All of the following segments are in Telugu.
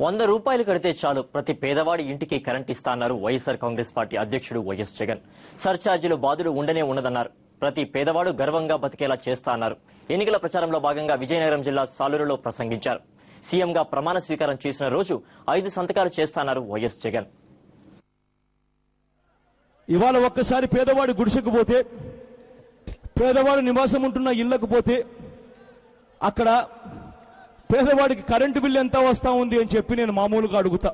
100 రూపాయలు కడితే చాలు ప్రతి పేదవాడి ఇంటికి కరెంట్ ఇస్తా అన్నారు వైఎస్ఆర్ కాంగ్రెస్ పార్టీ అధ్యక్షుడు వైఎస్ జగన్. సర్ఛార్జీలు బాధలు ఉండనే ఉండదన్నారు. ప్రతి పేదవాడు గర్వంగా బతికేలా చేస్తా అన్నారు. ఎన్నికల ప్రచారంలో భాగంగా విజయనగరం జిల్లా సాలూరులో ప్రసంగించారు. సీఎంగా ప్రమాణ స్వీకారం చేసిన రోజు 5 సంతకాలు చేస్తాన్నారు వైఎస్ జగన్. ఇవాళ ఒక్కసారి పేదవాడి గుడిసెకు పోతే, పేదవాడు నివాసం ఉంటున్న ఇళ్లకు పోతే అక్కడ పేదవాడికి కరెంటు బిల్లు ఎంత వస్తా ఉంది అని చెప్పి నేను మామూలుగా అడుగుతా.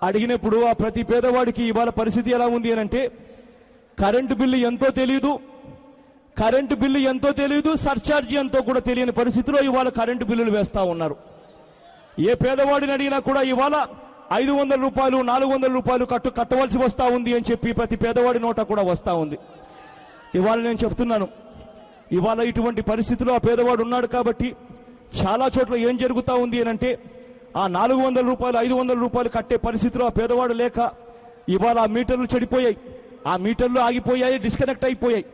అడిగినప్పుడు ఆ ప్రతి పేదవాడికి ఇవాళ పరిస్థితి ఎలా ఉంది అని అంటే కరెంటు బిల్లు ఎంతో తెలియదు, సర్ఛార్జీ ఎంతో కూడా తెలియని పరిస్థితిలో ఇవాళ కరెంటు బిల్లులు వేస్తా ఉన్నారు. ఏ పేదవాడిని అడిగినా కూడా ఇవాళ 500 రూపాయలు 400 రూపాయలు కట్టవలసి వస్తా ఉంది అని చెప్పి ప్రతి పేదవాడి నోట కూడా వస్తా ఉంది. ఇవాళ నేను చెప్తున్నాను, ఇవాళ ఇటువంటి పరిస్థితిలో ఆ పేదవాడు ఉన్నాడు కాబట్టి చాలా చోట్ల ఏం జరుగుతా ఉంది అని అంటే ఆ 400 రూపాయలు 500 రూపాయలు కట్టే పరిస్థితిలో ఆ పేదవాడు లేక ఇవాళ ఆ మీటర్లు చెడిపోయాయి, ఆ మీటర్లు ఆగిపోయాయి, డిస్కనెక్ట్ అయిపోయాయి.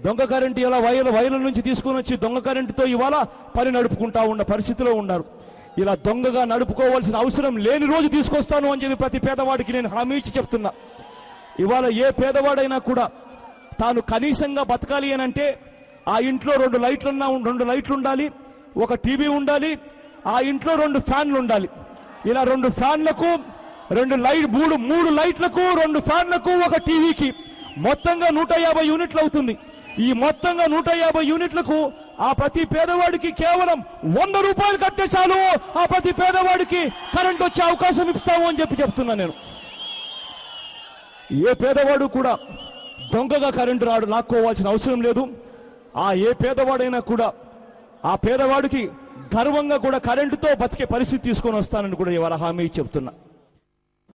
దొంగ కరెంటు ఇలా వైర్ల నుంచి తీసుకుని వచ్చి దొంగ కరెంటుతో ఇవాళ పని నడుపుకుంటా ఉన్న పరిస్థితిలో ఉన్నారు. ఇలా దొంగగా నడుపుకోవాల్సిన అవసరం లేని రోజు తీసుకొస్తాను అని చెప్పి ప్రతి పేదవాడికి నేను హామీ ఇచ్చి చెప్తున్నా. ఇవాళ ఏ పేదవాడైనా కూడా తాను కనీసంగా బతకాలి అని అంటే ఆ ఇంట్లో 2 లైట్లు ఉండాలి, ఒక టీవీ ఉండాలి, ఆ ఇంట్లో 2 ఫ్యాన్లు ఉండాలి. ఇలా 2 ఫ్యాన్లకు 3 లైట్లకు 2 ఫ్యాన్లకు ఒక టీవీకి మొత్తంగా 150 యూనిట్లు అవుతుంది. ఈ మొత్తంగా 150 యూనిట్లకు ఆ ప్రతి పేదవాడికి కేవలం 100 రూపాయలు కట్టే చాలు ఆ ప్రతి పేదవాడికి కరెంట్ వచ్చే అవకాశం ఇస్తాము అని చెప్తున్నా నేను. ఏ పేదవాడు కూడా దొంగగా కరెంటు లాక్కోవాల్సిన అవసరం లేదు. ఆ ఏ పేదవాడైనా కూడా ఆ పేదవాడికి గర్వంగా కూడా కరెంటుతో బతికే పరిస్థితి తీసుకొని వస్తానని కూడా ఇవాళ హామీ చెప్తున్నా.